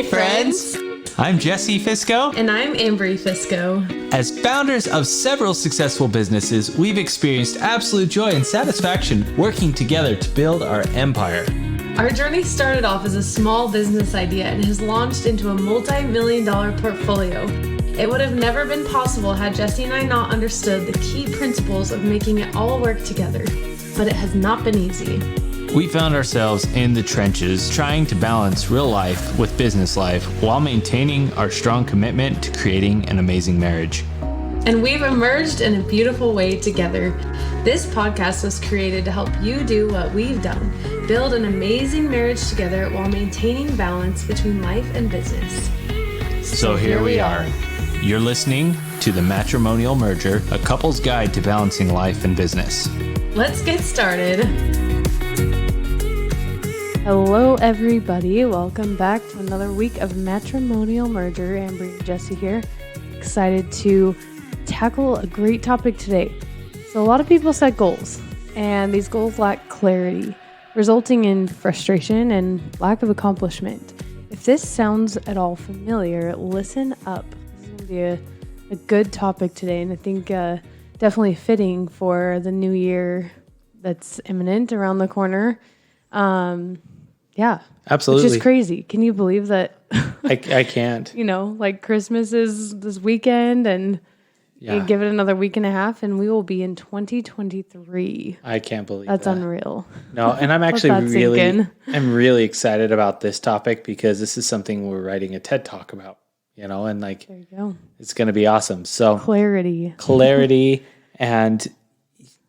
Hey, friends! I'm Jesse Fisco. And I'm Ambry Fisco. As founders of several successful businesses, we've experienced absolute joy and satisfaction working together to build our empire. Our journey started off as a small business idea and has launched into a multi-million-dollar portfolio. It would have never been possible had Jesse and I not understood the key principles of making it all work together. But it has not been easy. We found ourselves in the trenches trying to balance real life with business life while maintaining our strong commitment to creating an amazing marriage. And we've emerged in a beautiful way together. This podcast was created to help you do what we've done, build an amazing marriage together while maintaining balance between life and business. So here we are. You're listening to the Matrimonial Merger, a couple's guide to balancing life and business. Let's get started. Hello, everybody. Welcome back to another week of Matrimonial Merger. Ambry and Jesse here. Excited to tackle a great topic today. So a lot of people set goals, and these goals lack clarity, resulting in frustration and lack of accomplishment. If this sounds at all familiar, listen up. This is going to be a good topic today, and I think definitely fitting for the new year that's imminent around the corner. Yeah. Absolutely. Which is crazy. Can you believe that? I can't. You know, like Christmas is this weekend and you give it another week and a half and we will be in 2023. I can't believe that's that. Unreal. No, and I'm actually I'm really excited about this topic because this is something we're writing a TED Talk about, you know, and like, there you go. It's going to be awesome. So clarity and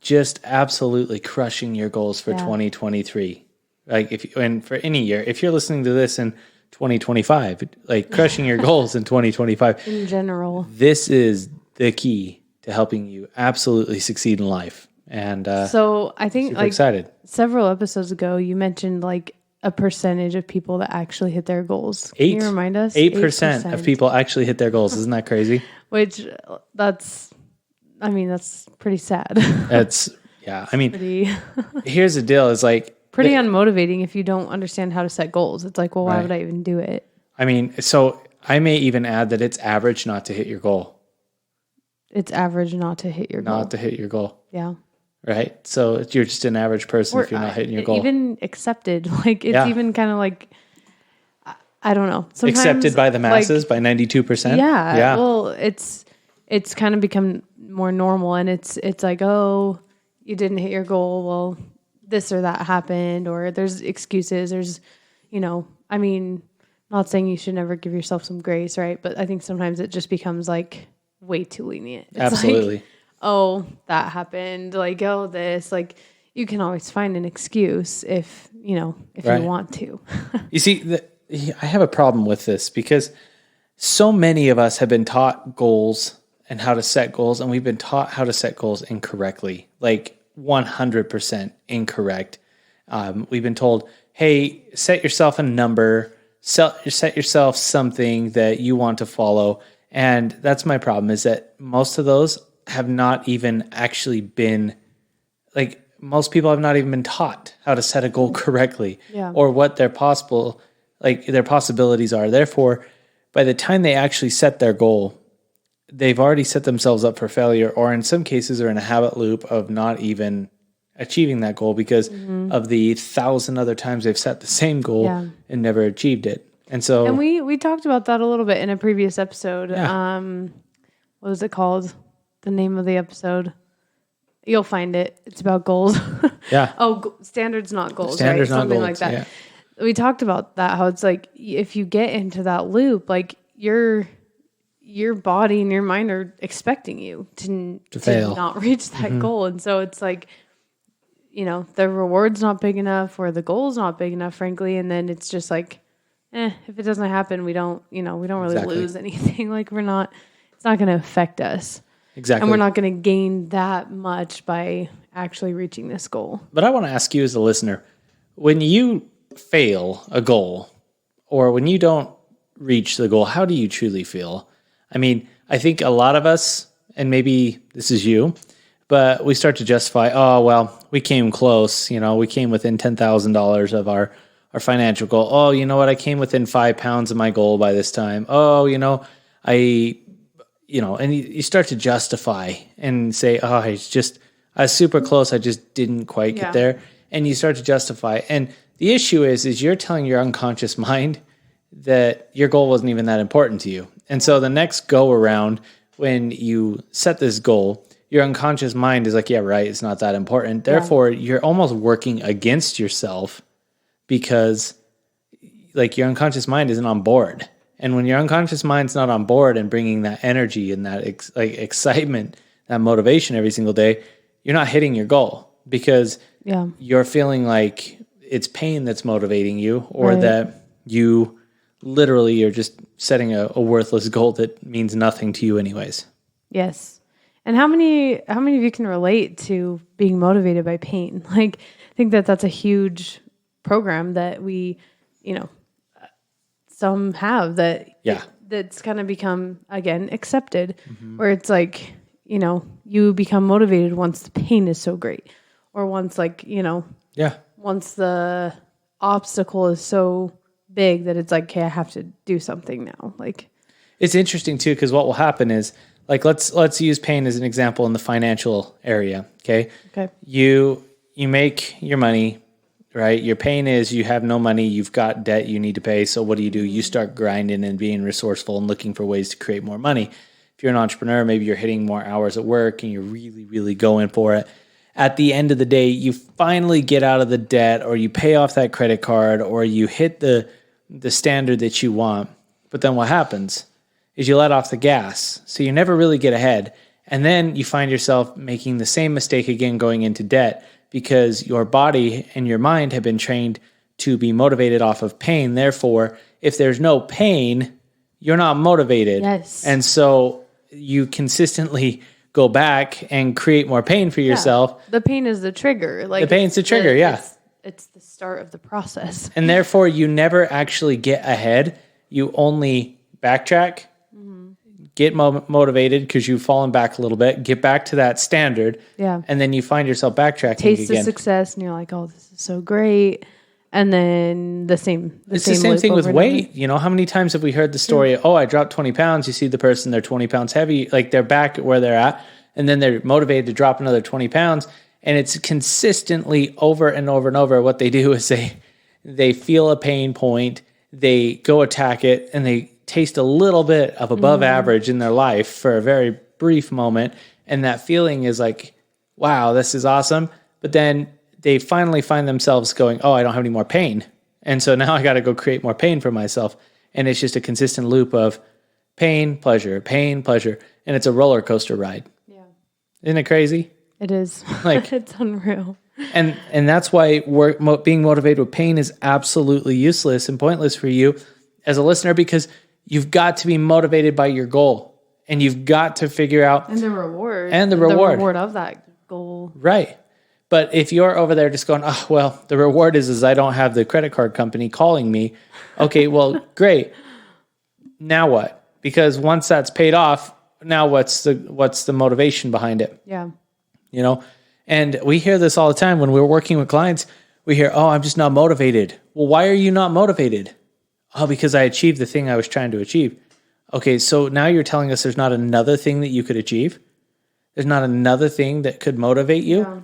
just absolutely crushing your goals for 2023. Like and for any year, if you're listening to this in 2025, like crushing your goals in 2025 in general, this is the key to helping you absolutely succeed in life. And so I think like excited. Several episodes ago, you mentioned like a percentage of people that actually hit their goals. Can you remind us? 8% of people actually hit their goals. Isn't that crazy? Which that's pretty sad. Here's the deal. Is like, pretty unmotivating if you don't understand how to set goals. It's like, well, why would I even do it? I mean, so I may even add that it's average not to hit your goal. It's average not to hit your goal. Not to hit your goal. Yeah. Right? So you're just an average person if you're not hitting your goal. Even accepted. Like, it's even kind of like, I don't know. Sometimes, accepted by the masses, like, by 92%? Yeah. Well, it's kind of become more normal, and it's like, oh, you didn't hit your goal. Well, this or that happened, or there's excuses. There's, I mean, not saying you should never give yourself some grace, right? But I think sometimes it just becomes like way too lenient. It's absolutely. Like, oh, that happened. Like, oh, this. Like, you can always find an excuse if you want to. You see, I have a problem with this because so many of us have been taught goals and how to set goals, and we've been taught how to set goals incorrectly. Like, 100% incorrect. We've been told, hey, set yourself a number, set yourself something that you want to follow. And that's my problem, is that most of those have not even actually been, like, most people have not even been taught how to set a goal correctly or what their possibilities are. Therefore, by the time they actually set their goal, they've already set themselves up for failure, or in some cases are in a habit loop of not even achieving that goal because of the 1,000 other times they've set the same goal and never achieved it. And so, and we talked about that a little bit in a previous episode. Yeah. What was it called? The name of the episode. You'll find it. It's about goals. Yeah. Standards, not goals. Standards, right? not Something goals. like that. Yeah. We talked about that, how it's like if you get into that loop, like your body and your mind are expecting you to fail, not reach that goal. And so it's like, the reward's not big enough or the goal's not big enough, frankly. And then it's just like, if it doesn't happen, we don't really lose anything. Like it's not going to affect us. Exactly. And we're not going to gain that much by actually reaching this goal. But I want to ask you as a listener, when you fail a goal or when you don't reach the goal, how do you truly feel? I mean, I think a lot of us, and maybe this is you, but we start to justify, oh, well, we came close. We came within $10,000 of our our financial goal. Oh, you know what? I came within 5 pounds of my goal by this time. Oh, and you start to justify and say, oh, I was super close. I just didn't quite get there. And you start to justify. And the issue is you're telling your unconscious mind that your goal wasn't even that important to you. And so the next go around, when you set this goal, your unconscious mind is like, yeah, right, it's not that important. Therefore, you're almost working against yourself because like your unconscious mind isn't on board. And when your unconscious mind's not on board and bringing that energy and that excitement, that motivation every single day, you're not hitting your goal because you're feeling like it's pain that's motivating you, or that you literally are just setting a worthless goal that means nothing to you anyways. Yes. And how many of you can relate to being motivated by pain? Like, I think that's a huge program that we, some have that's kind of become, again, accepted, where it's like, you become motivated once the pain is so great, or once once the obstacle is so big that it's like, okay, I have to do something now. Like, it's interesting too, because what will happen is, like, let's use pain as an example in the financial area. Okay. You make your money, right? Your pain is you have no money, you've got debt you need to pay. So what do? You start grinding and being resourceful and looking for ways to create more money. If you're an entrepreneur, maybe you're hitting more hours at work and you're really, really going for it. At the end of the day, you finally get out of the debt, or you pay off that credit card, or you hit the standard that you want. But then what happens is you let off the gas. So you never really get ahead. And then you find yourself making the same mistake again, going into debt, because your body and your mind have been trained to be motivated off of pain. Therefore, if there's no pain, you're not motivated. Yes. And so you consistently go back and create more pain for yourself. The pain is the trigger. Like, the pain's the trigger, It's the start of the process. And therefore, you never actually get ahead. You only backtrack, get motivated because you've fallen back a little bit, get back to that standard, and then you find yourself backtracking Taste again. the success, and you're like, oh, this is so great. And then it's the same thing with weight. How many times have we heard the story, oh, I dropped 20 pounds. You see the person, they're 20 pounds heavy, like they're back where they're at, and then they're motivated to drop another 20 pounds. And it's consistently over and over and over. What they do is they feel a pain point, they go attack it, and they taste a little bit of above average in their life for a very brief moment. And that feeling is like, wow, this is awesome. But then they finally find themselves going, oh, I don't have any more pain. And so now I got to go create more pain for myself. And it's just a consistent loop of pain, pleasure, pain, pleasure. And it's a roller coaster ride. Yeah. Isn't it crazy? It is. Like, it's unreal. And that's why being motivated with pain is absolutely useless and pointless for you as a listener, because you've got to be motivated by your goal, and you've got to figure out the reward of that goal. Right. But if you're over there just going, oh, well, the reward is I don't have the credit card company calling me. Okay, well, great. Now what? Because once that's paid off, now what's the motivation behind it? Yeah. And we hear this all the time when we're working with clients. We hear, oh, I'm just not motivated. Well, why are you not motivated? Oh, because I achieved the thing I was trying to achieve. Okay, so now you're telling us there's not another thing that you could achieve? There's not another thing that could motivate you? Yeah.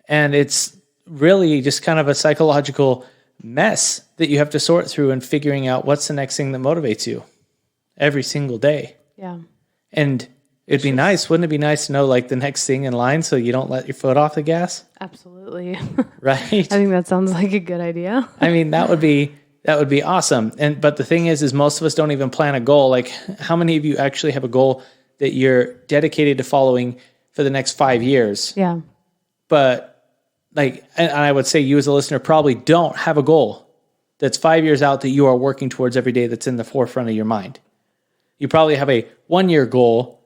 And it's really just kind of a psychological mess that you have to sort through and figuring out what's the next thing that motivates you every single day. Yeah. And it'd be nice. Wouldn't it be nice to know, like, the next thing in line so you don't let your foot off the gas? Absolutely. Right? I think that sounds like a good idea. I mean, that would be awesome. But the thing is most of us don't even plan a goal. Like, how many of you actually have a goal that you're dedicated to following for the next 5 years? Yeah. But and I would say you as a listener probably don't have a goal that's 5 years out that you are working towards every day, that's in the forefront of your mind. You probably have a 1-year goal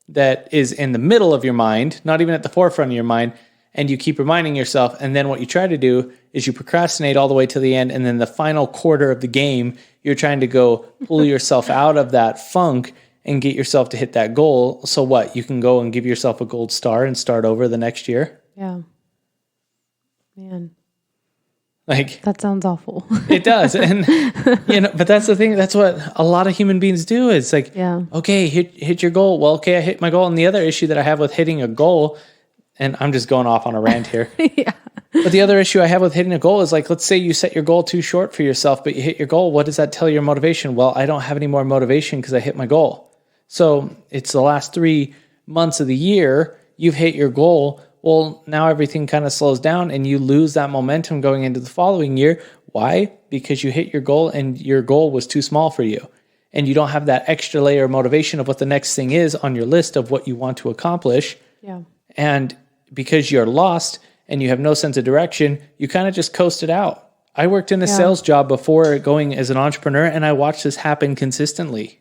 that is in the middle of your mind, not even at the forefront of your mind, and you keep reminding yourself. And then what you try to do is you procrastinate all the way to the end, and then the final quarter of the game, you're trying to go pull yourself out of that funk and get yourself to hit that goal. So what? You can go and give yourself a gold star and start over the next year? Yeah. Man. Like, That sounds awful. it does. And, but that's the thing. That's what a lot of human beings do. It's like, okay, hit your goal. Well, okay, I hit my goal. And the other issue that I have with hitting a goal, and I'm just going off on a rant here. Yeah. But the other issue I have with hitting a goal is like, let's say you set your goal too short for yourself, but you hit your goal. What does that tell your motivation? Well, I don't have any more motivation because I hit my goal. So it's the last 3 months of the year, you've hit your goal. Well, now everything kind of slows down and you lose that momentum going into the following year. Why? Because you hit your goal and your goal was too small for you. And you don't have that extra layer of motivation of what the next thing is on your list of what you want to accomplish. Yeah. And because you're lost and you have no sense of direction, you kind of just coast it out. I worked in a sales job before going as an entrepreneur, and I watched this happen consistently.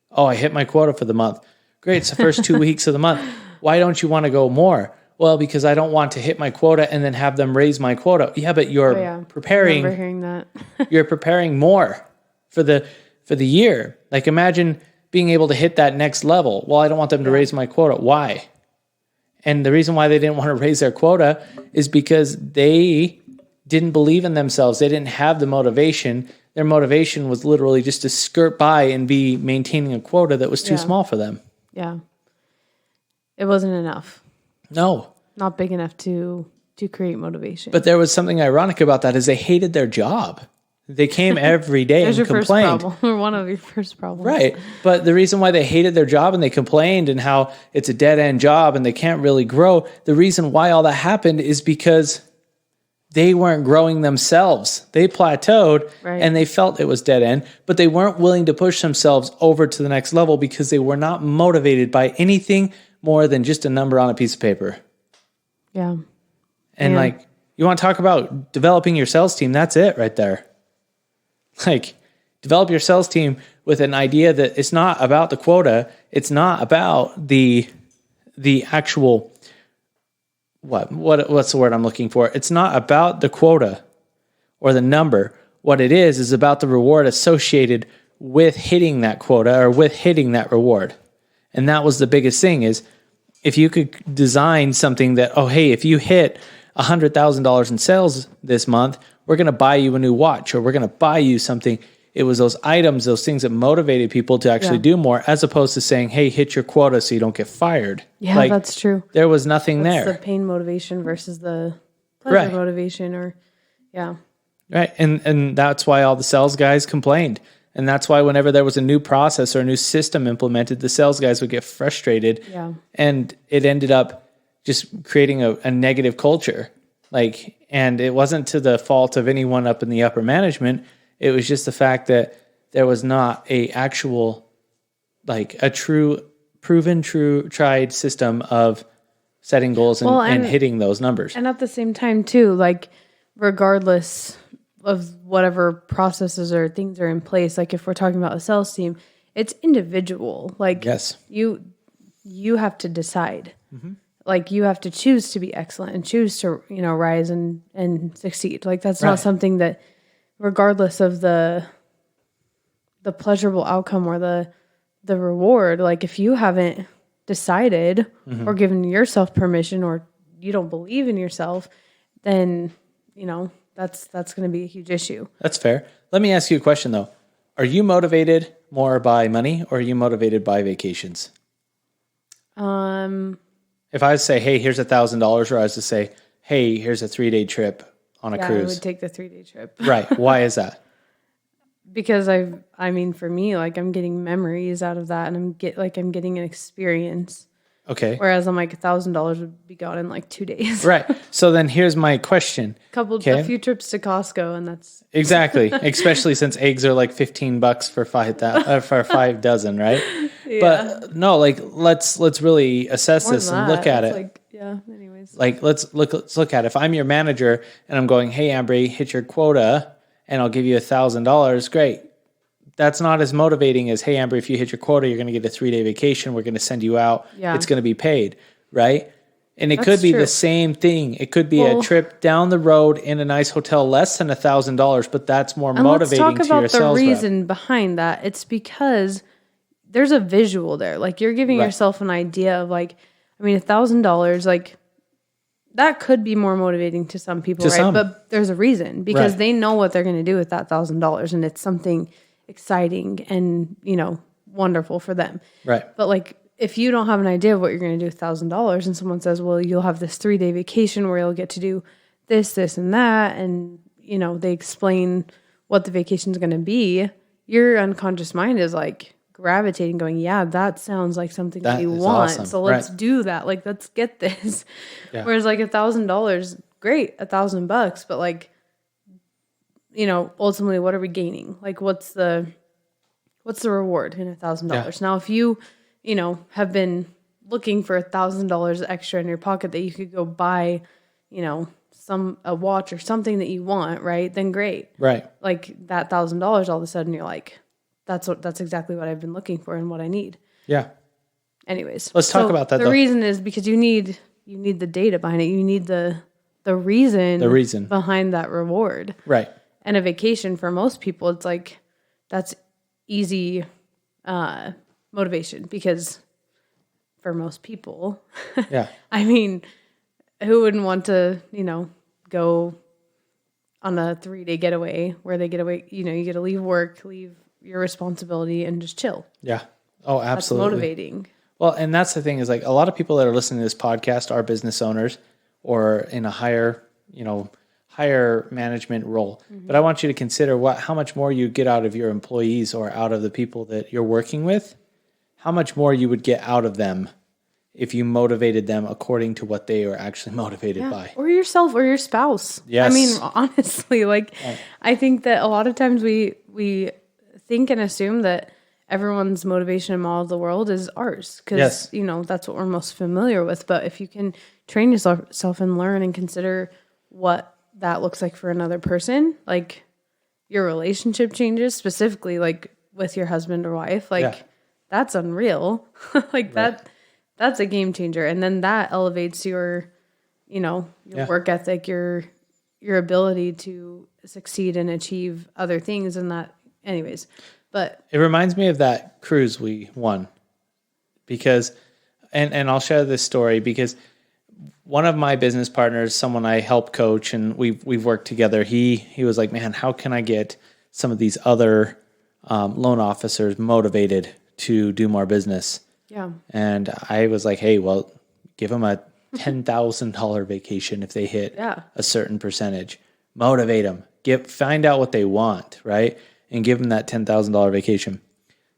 Oh, I hit my quota for the month. Great, it's the first 2 weeks of the month. Why don't you want to go more? Well, because I don't want to hit my quota and then have them raise my quota. Yeah, but you're preparing. I remember hearing that. You're preparing more for the year. Like, imagine being able to hit that next level. Well, I don't want them to raise my quota. Why? And the reason why they didn't want to raise their quota is because they didn't believe in themselves. They didn't have the motivation. Their motivation was literally just to skirt by and be maintaining a quota that was too small for them. Yeah. It wasn't enough. No. Not big enough to create motivation. But there was something ironic about that is they hated their job. They came every day and complained. First problem, or one of your first problems. Right. But the reason why they hated their job and they complained and how it's a dead-end job and they can't really grow, the reason why all that happened is because they weren't growing themselves. They plateaued and they felt it was dead-end, but they weren't willing to push themselves over to the next level because they were not motivated by anything more than just a number on a piece of paper. Yeah. And like, you want to talk about developing your sales team, that's it right there. Like, develop your sales team with an idea that it's not about the quota. It's not about the actual, what's the word I'm looking for? It's not about the quota or the number. What it is about the reward associated with hitting that quota or with hitting that reward. And that was the biggest thing is if you could design something that, oh, hey, if you hit $100,000 in sales this month, we're going to buy you a new watch or we're going to buy you something. It was those items, those things that motivated people to actually do more as opposed to saying, hey, hit your quota so you don't get fired. Yeah, like, that's true. There was nothing there. The pain motivation versus the pleasure motivation Right. And that's why all the sales guys complained. And that's why whenever there was a new process or a new system implemented, the sales guys would get frustrated. Yeah. And it ended up just creating a negative culture. And it wasn't to the fault of anyone up in the upper management. It was just the fact that there was not a actual, a tried system of setting goals and hitting those numbers. And at the same time too, regardless of whatever processes or things are in place, if we're talking about a sales team, it's individual. Yes. You have to decide. Mm-hmm. You have to choose to be excellent and choose to, rise and succeed. That's not something that, regardless of the pleasurable outcome or the reward, if you haven't decided or given yourself permission or you don't believe in yourself, then, that's going to be a huge issue. That's fair. Let me ask you a question though. Are you motivated more by money or are you motivated by vacations? If I was to say, hey, here's $1,000, or I was to say, hey, here's a 3-day trip on a cruise. I would take the 3-day trip. Right. Why is that? Because for me, I'm getting memories out of that and I'm getting an experience. Okay. Whereas I'm $1,000 would be gone in 2 days. Right. So then here's my question. A few trips to Costco and that's exactly. Especially since eggs are $15 for 5 dozen, right? Yeah. But no, let's really assess this and look at it. Anyways. Let's look at it. If I'm your manager and I'm going, hey, Ambry, hit your quota and I'll give you $1,000. Great. That's not as motivating as, hey, Ambry, if you hit your quota, you're going to get a 3-day vacation. We're going to send you out. Yeah. It's going to be paid, right? And it could be the same thing. It could be a trip down the road in a nice hotel, less than $1,000, but that's more motivating to your sales rep. Let's talk about the reason behind that. It's because there's a visual there. You're giving yourself an idea of $1,000, that could be more motivating to some people, To right? some. But there's a reason because Right. they know what they're going to do with that $1,000 and it's something exciting and, wonderful for them. Right. But like, if you don't have an idea of what you're going to do with $1,000 and someone says, well, you'll have this 3-day vacation where you'll get to do this, this, and that. And, they explain what the vacation is going to be. Your unconscious mind is like gravitating going, yeah, that sounds like something That we is want. awesome. So let's Right. do that. Like, let's get this. Yeah. Whereas like $1,000, great, $1,000, but like, ultimately what are we gaining? Like, what's the reward in $1,000? Now, if you, have been looking for $1,000 extra in your pocket that you could go buy, a watch or something that you want, right? Then great. Right. Like that $1,000, all of a sudden you're like, that's exactly what I've been looking for and what I need. Yeah. Anyways, Let's talk about that, The though. reason is because you need the data behind it. You need the reason behind that reward. Right. And a vacation for most people, it's like that's easy motivation because for most people, Yeah. I mean, who wouldn't want to, go on a 3-day getaway where they get away, you get to leave work, leave your responsibility and just chill. Yeah. Oh, absolutely. That's motivating. Well, and that's the thing is like a lot of people that are listening to this podcast are business owners or in a higher management role. Mm-hmm. But I want you to consider how much more you get out of your employees or out of the people that you're working with, how much more you would get out of them if you motivated them according to what they are actually motivated by. Or yourself or your spouse. Yes. I mean, honestly, like I think that a lot of times we think and assume that everyone's motivation and model of the world is ours because, that's what we're most familiar with. But if you can train yourself and learn and consider what that looks like for another person, like your relationship changes specifically like with your husband or wife, like that's unreal. Like that's a game changer. And then that elevates your work ethic, your ability to succeed and achieve other things and that anyways. But it reminds me of that cruise we won because, and I'll share this story because one of my business partners, someone I help coach and we've worked together. He was like, man, how can I get some of these other loan officers motivated to do more business? yeah, And I was like, hey, well, give them a $10,000 vacation if they hit a certain percentage. Motivate them. Find out what they want, right? And give them that $10,000 vacation. Do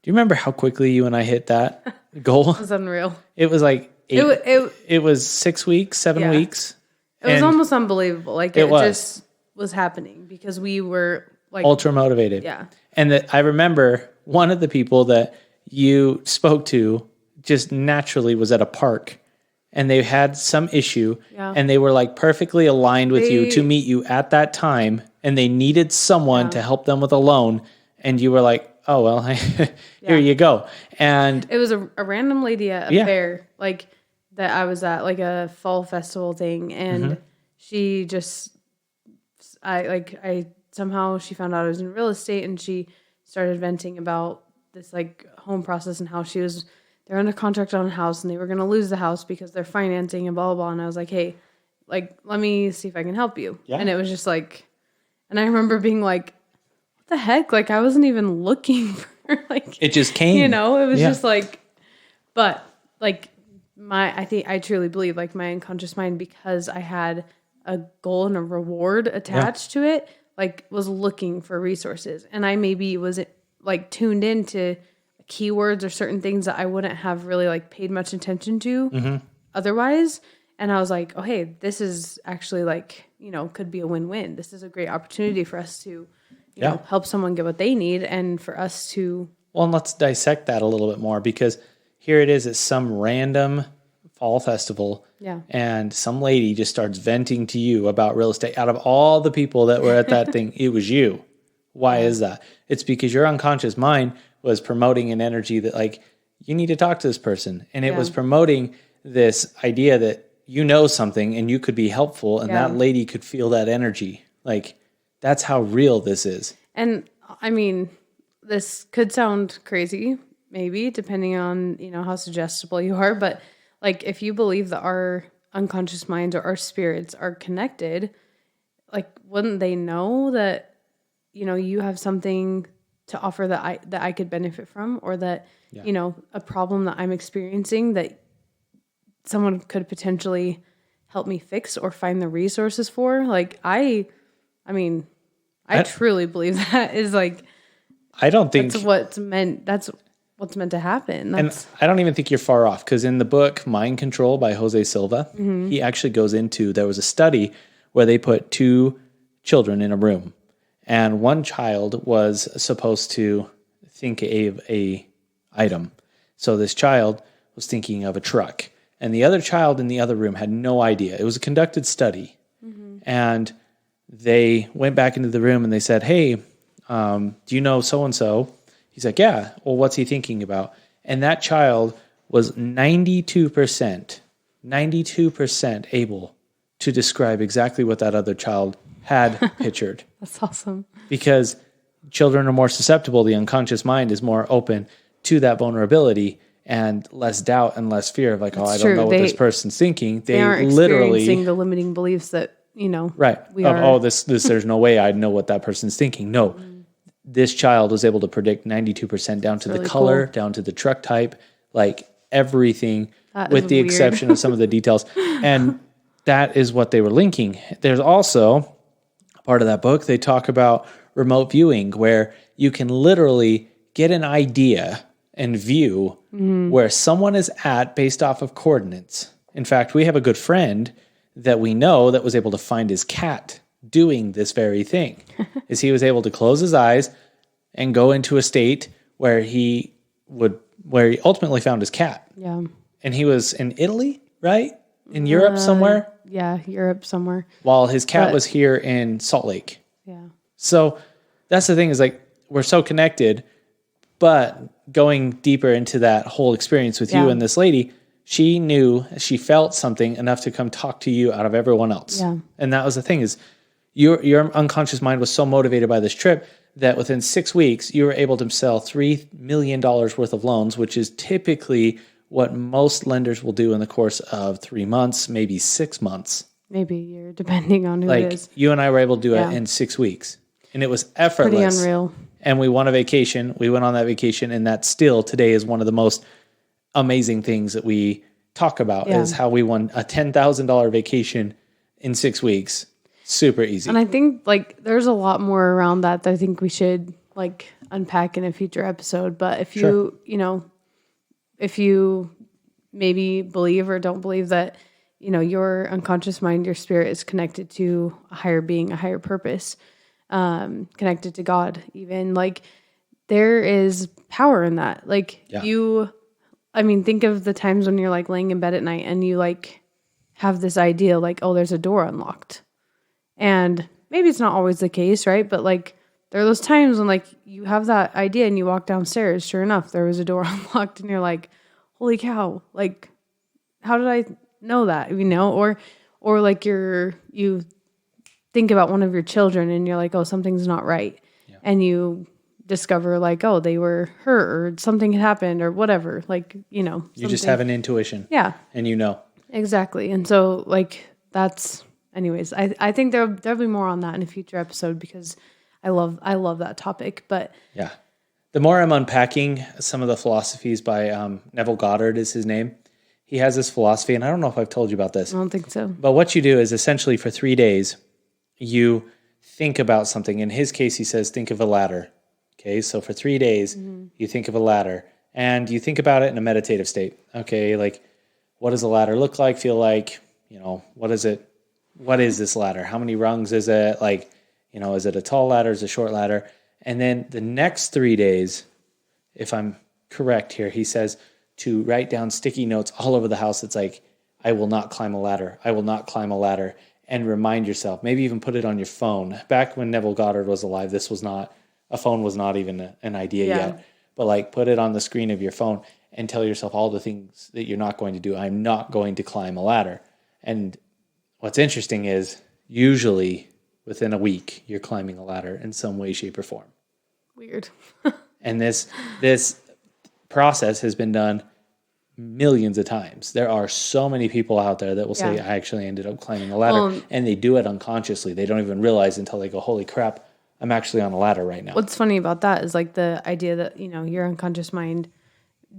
you remember how quickly you and I hit that goal? it was unreal. It was like it was 6 weeks, 7 weeks. It was almost unbelievable. Like it was. just was happening because we were like Ultra motivated. Yeah. And I remember one of the people that you spoke to just naturally was at a park and they had some issue and they were like perfectly aligned with you to meet you at that time and they needed someone to help them with a loan and you were like, oh, well, here you go. And it was a random lady at a fair like that I was at, like a fall festival thing. And she just, I somehow she found out I was in real estate and she started venting about this like home process and how they're under contract on a house and they were going to lose the house because they're financing and blah, blah, blah. And I was like, hey, like, let me see if I can help you. Yeah. And it was just like, and I remember being like, what the heck? Like, I wasn't even looking for like, it just came, it was just like, but like I truly believe like my unconscious mind, because I had a goal and a reward attached to it, like was looking for resources. And I maybe was like tuned into keywords or certain things that I wouldn't have really like paid much attention to otherwise. And I was like, oh, hey, this is actually like, could be a win-win. This is a great opportunity for us to, you know, help someone get what they need and for us to. Well, and let's dissect that a little bit more because here it is at some random fall festival. Yeah. And some lady just starts venting to you about real estate. Out of all the people that were at that thing, it was you. Why is that? It's because your unconscious mind was promoting an energy that like, you need to talk to this person. And it was promoting this idea that you know something and you could be helpful and that lady could feel that energy. Like that's how real this is. And I mean, this could sound crazy, maybe depending on, how suggestible you are. But like, if you believe that our unconscious minds or our spirits are connected, like, wouldn't they know that, you have something to offer that I could benefit from, or that, a problem that I'm experiencing that someone could potentially help me fix or find the resources for? Like, I truly believe that is like, I don't think that's what's meant to happen. And I don't even think you're far off, because in the book Mind Control by Jose Silva, he actually goes into, there was a study where they put two children in a room, and one child was supposed to think of a item. So this child was thinking of a truck, and the other child in the other room had no idea. It was a conducted study. And they went back into the room and they said, hey, do you know so-and-so? He's like, yeah. Well, what's he thinking about? And that child was 92% able to describe exactly what that other child had pictured. That's awesome. Because children are more susceptible. The unconscious mind is more open to that vulnerability and less doubt and less fear of like, That's I true. don't know what this person's thinking. They aren't literally experiencing the limiting beliefs that, right. We are. This, there's no way I'd know what that person's thinking. No. This child was able to predict 92% down to the color, down to the truck type, like everything, with the exception of some of the details. And that is what they were linking. There's also part of that book, they talk about remote viewing, where you can literally get an idea and view where someone is at based off of coordinates. In fact, we have a good friend that we know that was able to find his cat doing this very thing. Is he was able to close his eyes and go into a state where he ultimately found his cat. Yeah. And he was in Italy, right? In Europe somewhere? Yeah, Europe somewhere. While his cat was here in Salt Lake. Yeah. So that's the thing, is like, we're so connected, but going deeper into that whole experience with you and this lady, she felt something enough to come talk to you out of everyone else. Yeah. And that was the thing, is your unconscious mind was so motivated by this trip that within 6 weeks, you were able to sell $3 million worth of loans, which is typically what most lenders will do in the course of 3 months, maybe 6 months. Maybe a year, depending on who it is. You and I were able to do it in 6 weeks. And it was effortless. Pretty unreal. And we won a vacation. We went on that vacation, and that still today is one of the most amazing things that we talk about, is how we won a $10,000 vacation in 6 weeks. Super easy. And I think like there's a lot more around that I think we should like unpack in a future episode. But if you, if you maybe believe or don't believe that, your unconscious mind, your spirit is connected to a higher being, a higher purpose, connected to God, even, like, there is power in that. Like think of the times when you're like laying in bed at night and you like have this idea like, oh, there's a door unlocked. And maybe it's not always the case, right? But like there are those times when like you have that idea and you walk downstairs, sure enough, there was a door unlocked and you're like, holy cow, like how did I know that? Or like you think about one of your children and you're like, oh, something's not right. Yeah. And you discover like, oh, they were hurt or something had happened or whatever. Like, you just have an intuition. Yeah. And Exactly. And so like that's, anyways, I think there'll be more on that in a future episode because I love that topic. But yeah, the more I'm unpacking some of the philosophies by Neville Goddard is his name. He has this philosophy, and I don't know if I've told you about this. I don't think so. But what you do is essentially for 3 days, you think about something. In his case, he says, think of a ladder. Okay, so for 3 days, you think of a ladder, and you think about it in a meditative state. Okay, like what does a ladder look like, feel like? What is it? What is this ladder? How many rungs is it? Like, is it a tall ladder? Is it a short ladder? And then the next 3 days, if I'm correct here, he says to write down sticky notes all over the house. It's like, I will not climb a ladder. I will not climb a ladder. And remind yourself, maybe even put it on your phone. Back when Neville Goddard was alive, a phone was not even an idea yet. But like put it on the screen of your phone and tell yourself all the things that you're not going to do. I'm not going to climb a ladder. And what's interesting is usually within a week, you're climbing a ladder in some way, shape, or form. Weird. And this process has been done millions of times. There are so many people out there that will say, I actually ended up climbing a ladder, and they do it unconsciously. They don't even realize until they go, holy crap, I'm actually on a ladder right now. What's funny about that is like the idea that, your unconscious mind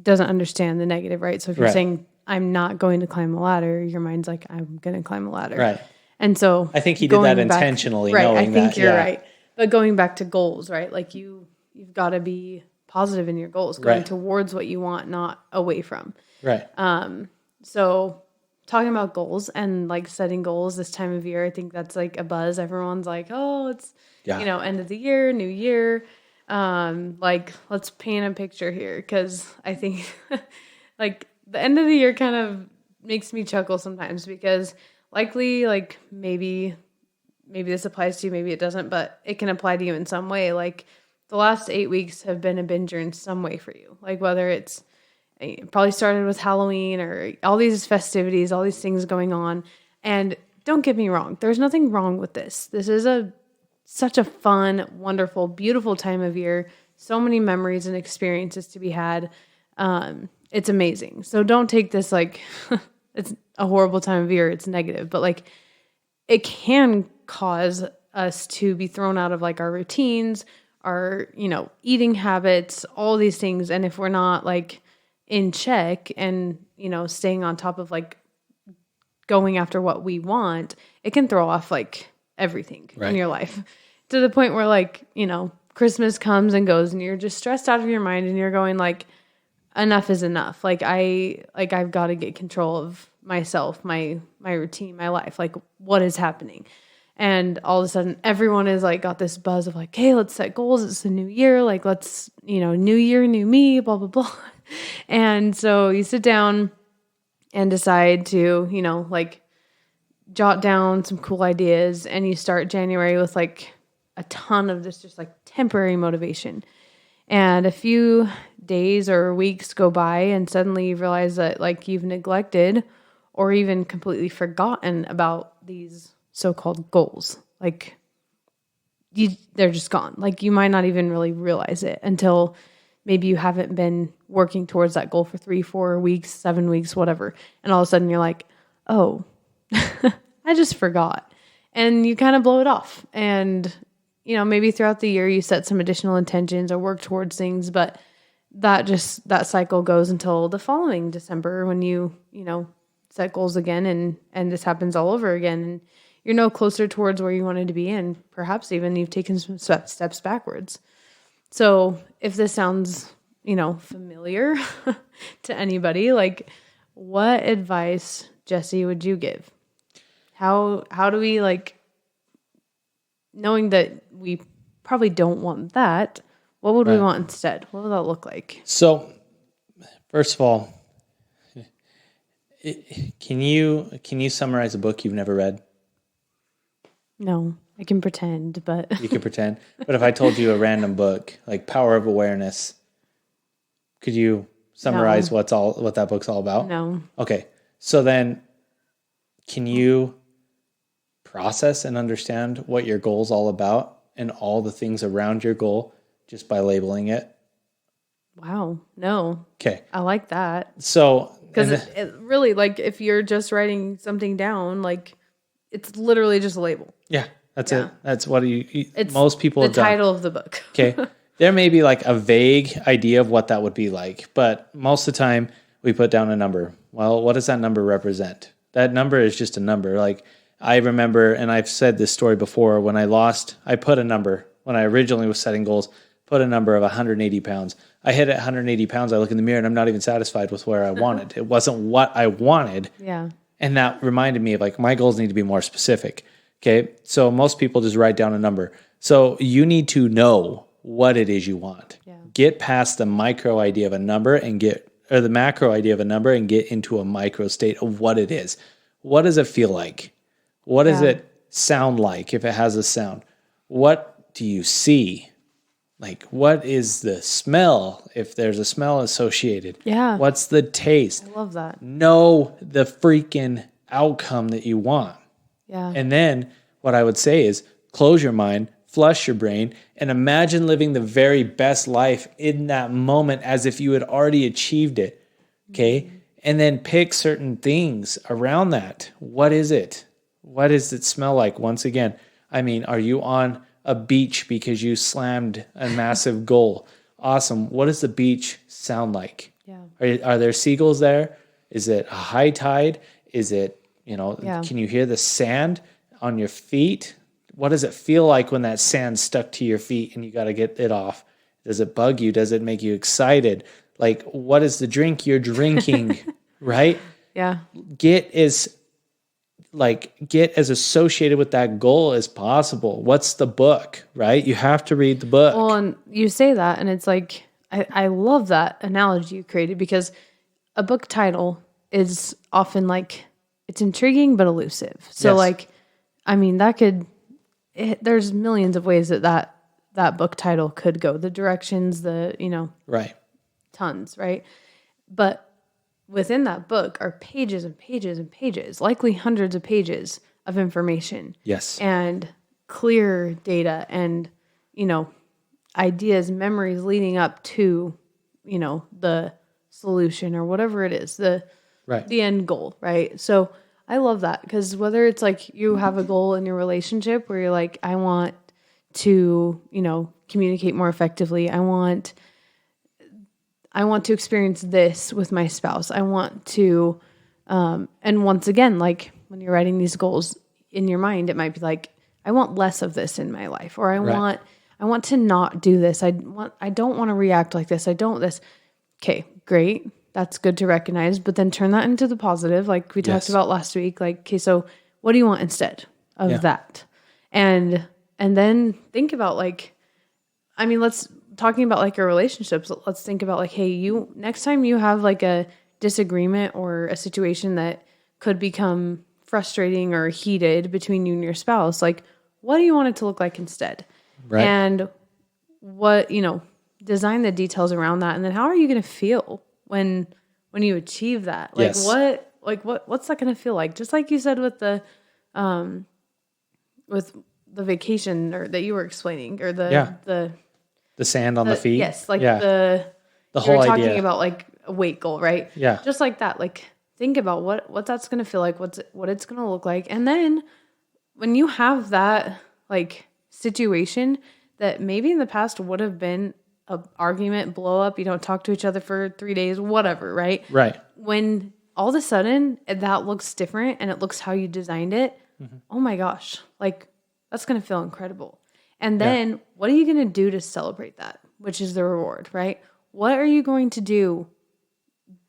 doesn't understand the negative, right? So if you're saying, I'm not going to climb a ladder, your mind's like, I'm going to climb a ladder. Right. And so I think he did that intentionally, right, knowing that. I think you're right. But going back to goals, right? Like you've got to be positive in your goals, going towards what you want, not away from. Right. So talking about goals and like setting goals this time of year, I think that's like a buzz. Everyone's like, oh, it's, end of the year, new year. Like let's paint a picture here. Cause I think like the end of the year kind of makes me chuckle sometimes because likely like maybe this applies to you, maybe it doesn't, but it can apply to you in some way. Like the last 8 weeks have been a binger in some way for you. Like whether it probably started with Halloween or all these festivities, all these things going on. And don't get me wrong, there's nothing wrong with this. This is such a fun, wonderful, beautiful time of year. So many memories and experiences to be had. It's amazing. So don't take this like it's a horrible time of year. It's negative, but like it can cause us to be thrown out of like our routines, our, eating habits, all these things. And if we're not like in check and, staying on top of like going after what we want, it can throw off like everything in your life to the point where like, Christmas comes and goes and you're just stressed out of your mind and you're going like, enough is enough. Like I've got to get control of myself, my routine, my life, like what is happening. And all of a sudden everyone is like got this buzz of like, hey, let's set goals. It's a new year. Like let's, new year, new me, blah, blah, blah. And so you sit down and decide to, like jot down some cool ideas and you start January with like a ton of this just like temporary motivation. And a few days or weeks go by and suddenly you realize that like you've neglected or even completely forgotten about these so-called goals. Like they're just gone. Like you might not even really realize it until maybe you haven't been working towards that goal for 3, 4 weeks, 7 weeks, whatever. And all of a sudden you're like, oh, I just forgot. And you kind of blow it off. And maybe throughout the year you set some additional intentions or work towards things, but that cycle goes until the following December when you set goals again and this happens all over again. And you're no closer towards where you wanted to be. And perhaps even you've taken some steps backwards. So if this sounds, familiar to anybody, like what advice, Jesse, would you give? How do we like, knowing that we probably don't want that, what would we want instead? What would that look like? So, first of all, can you summarize a book you've never read? No, I can pretend, but... You can pretend. But if I told you a random book, like Power of Awareness, could you summarize what that book's all about? No. Okay. So then, can you process and understand what your goal's all about and all the things around your goal just by labeling it? Wow. No. Okay. I like that. So... Because it really, like, if you're just writing something down, like, it's literally just a label. Yeah, that's it. That's what most people have done. The title of the book. Okay. There may be like a vague idea of what that would be like, but most of the time we put down a number. Well, what does that number represent? That number is just a number. Like I remember, and I've said this story before, when I put a number, when I originally was setting goals, put a number of 180 pounds. I hit at 180 pounds. I look in the mirror and I'm not even satisfied with where I wanted. It wasn't what I wanted. Yeah. And that reminded me of like, my goals need to be more specific. Okay. So most people just write down a number. So you need to know what it is you want. Yeah. Get past the micro idea of a number or the macro idea of a number and get into a micro state of what it is. What does it feel like? What does it sound like if it has a sound? What do you see? Like, what is the smell if there's a smell associated? Yeah. What's the taste? I love that. Know the freaking outcome that you want. Yeah. And then what I would say is close your mind, flush your brain, and imagine living the very best life in that moment as if you had already achieved it. Okay? And then pick certain things around that. What is it? What does it smell like? Once again, I mean, are you on a beach because you slammed a massive goal? Awesome. What does the beach sound like? Yeah. Are there seagulls there? Is it a high tide? Is it, Yeah. can you hear the sand on your feet? What does it feel like when that sand stuck to your feet and you got to get it off? Does it bug you? Does it make you excited? Like, what is the drink you're drinking, right? Yeah. Get as associated with that goal as possible. What's the book, right? You have to read the book. Well, and you say that, and it's like, I love that analogy you created, because a book title is often like, it's intriguing but elusive. So Yes. like, I mean, there's millions of ways that book title could go. The directions, Right. tons, right? But within that book are pages and pages and pages, likely hundreds of pages of information. Yes. And clear data and, ideas, memories leading up to, the solution or whatever it is, the end goal, right? So I love that, because whether it's like you have a goal in your relationship where you're like, I want to, communicate more effectively. I want to experience this with my spouse. I want to, and once again, like when you're writing these goals in your mind, it might be like, I want less of this in my life, or I want to not do this. I don't want to react like this. I don't this. Okay, great. That's good to recognize, but then turn that into the positive. Like we talked about last week, like, okay, so what do you want instead of that? And then think about talking about like your relationships. Let's think about like, hey, next time you have like a disagreement or a situation that could become frustrating or heated between you and your spouse, like, what do you want it to look like instead? Right. And what, design the details around that. And then how are you going to feel when you achieve that? Like what's that going to feel like? Just like you said with the vacation or that you were explaining, or the sand on the feet. Yes. Like the whole you were idea. talking about like a weight goal, right? Yeah. Just like that. Like think about what that's going to feel like, what it's going to look like. And then when you have that like situation that maybe in the past would have been a argument, blow up, you don't talk to each other for 3 days, whatever, right? Right. When all of a sudden that looks different and it looks how you designed it, oh my gosh, like that's going to feel incredible. And then what are you going to do to celebrate that, which is the reward, right? What are you going to do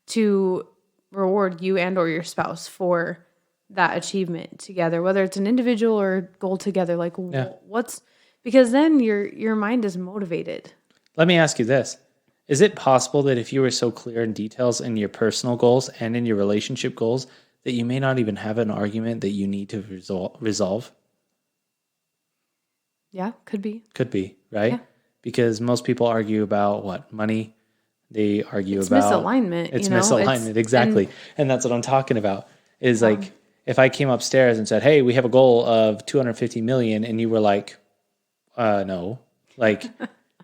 to reward you and or your spouse for that achievement together, whether it's an individual or goal together? Like because then your mind is motivated. Let me ask you this. Is it possible that if you were so clear in details in your personal goals and in your relationship goals that you may not even have an argument that you need to resolve? Yeah, could be. Could be, right? Yeah. Because most people argue about what? Money. They argue It's about misalignment. It's misalignment, exactly. And that's what I'm talking about. Is like if I came upstairs and said, "Hey, we have a goal of 250 million," and you were like, "No, like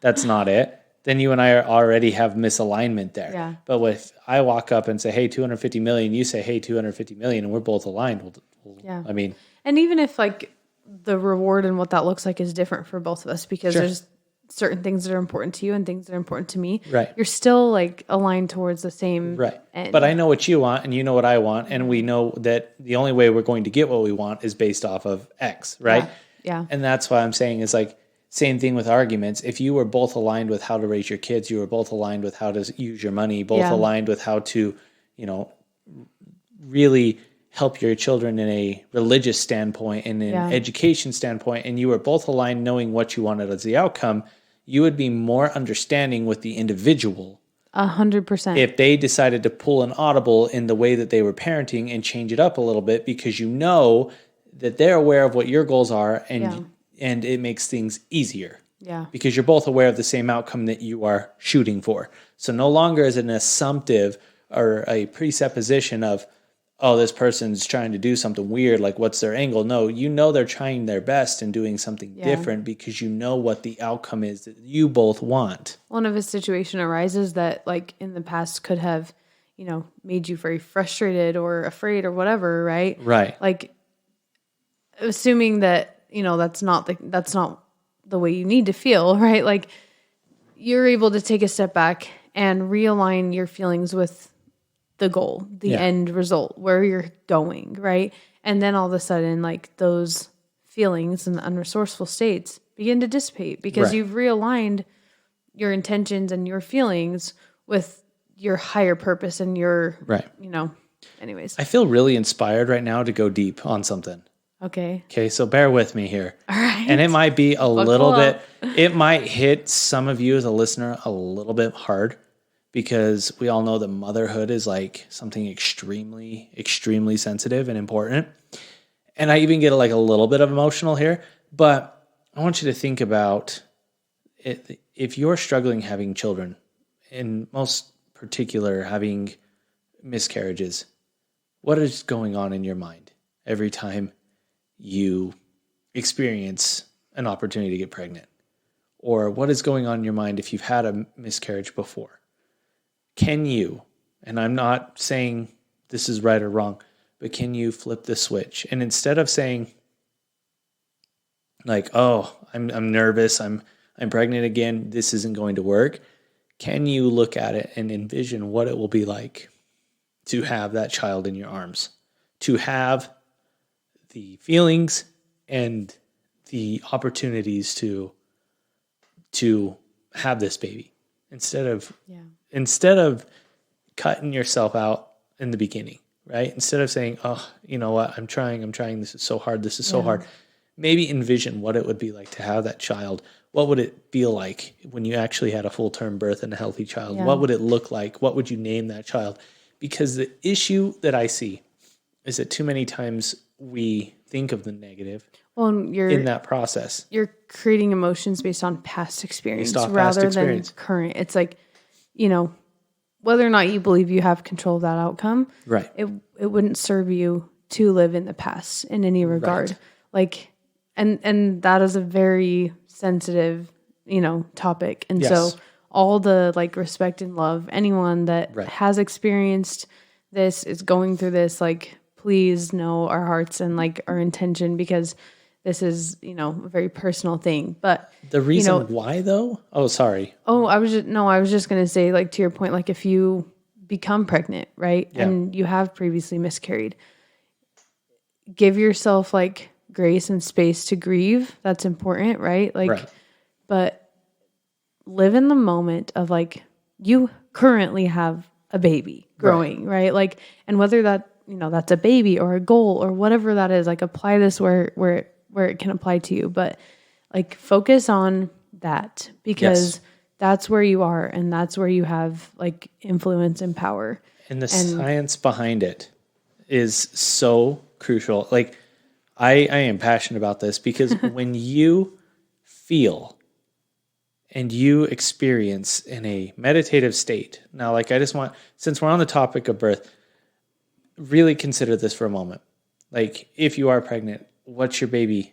that's not it." Then you and I already have misalignment there. Yeah. But if I walk up and say, "Hey, 250 million," you say, "Hey, 250 million," and we're both aligned. I mean, and even if like the reward and what that looks like is different for both of us, because there's certain things that are important to you and things that are important to me. Right. You're still like aligned towards the same end. But I know what you want and you know what I want, and we know that the only way we're going to get what we want is based off of X, right? Yeah. And that's why I'm saying is like same thing with arguments. If you were both aligned with how to raise your kids, you were both aligned with how to use your money, both aligned with how to, really help your children in a religious standpoint and an education standpoint, and you were both aligned knowing what you wanted as the outcome, you would be more understanding with the individual 100%. if they decided to pull an audible in the way that they were parenting and change it up a little bit, because you know that they're aware of what your goals are, and it makes things easier. Yeah. Because you're both aware of the same outcome that you are shooting for. So no longer is it an assumptive or a presupposition of, oh, this person's trying to do something weird, like what's their angle? No, you know they're trying their best and doing something different because you know what the outcome is that you both want. One of a situation arises that like in the past could have, made you very frustrated or afraid or whatever, right? Right. Like assuming that, that's not the way you need to feel, right? Like you're able to take a step back and realign your feelings with the goal, the end result, where you're going, right? And then all of a sudden, like those feelings and the unresourceful states begin to dissipate because you've realigned your intentions and your feelings with your higher purpose and your, anyways. I feel really inspired right now to go deep on something. Okay. Okay, so bear with me here. All right. And it might be a little bit, it might hit some of you as a listener a little bit hard because we all know that motherhood is like something extremely, extremely sensitive and important. And I even get like a little bit of emotional here, but I want you to think about it. If you're struggling having children, in most particular having miscarriages, what is going on in your mind every time you experience an opportunity to get pregnant? Or what is going on in your mind if you've had a miscarriage before? Can you, and I'm not saying this is right or wrong, but can you flip the switch? And instead of saying like, oh, I'm nervous, I'm pregnant again, this isn't going to work, can you look at it and envision what it will be like to have that child in your arms, to have the feelings and the opportunities to have this baby instead of cutting yourself out in the beginning, right? Instead of saying, oh, you know what, I'm trying, this is so hard, maybe envision what it would be like to have that child. What would it feel like when you actually had a full-term birth and a healthy child? What would it look like? What would you name that child? Because the issue that I see is that too many times we think of the negative in that process. You're creating emotions based on past experience rather than current. It's like, whether or not you believe you have control of that outcome, right? It wouldn't serve you to live in the past in any regard. Right. Like, and that is a very sensitive, topic. And so all the like respect and love, anyone that has experienced this, is going through this, like, please know our hearts and like our intention, because this is, a very personal thing. But the reason why though? Oh, sorry. Oh, I was just going to say, like, to your point, like if you become pregnant, right? Yeah. And you have previously miscarried, give yourself like grace and space to grieve. That's important, right? Like, but live in the moment of like, you currently have a baby growing, right? Like, and whether that, that's a baby or a goal or whatever that is, like apply this where it can apply to you, but like focus on that, because that's where you are and that's where you have like influence and power. And the science behind it is so crucial. Like I am passionate about this because when you feel and you experience in a meditative state, now, like I just want, since we're on the topic of birth, really consider this for a moment. Like if you are pregnant, what's your baby?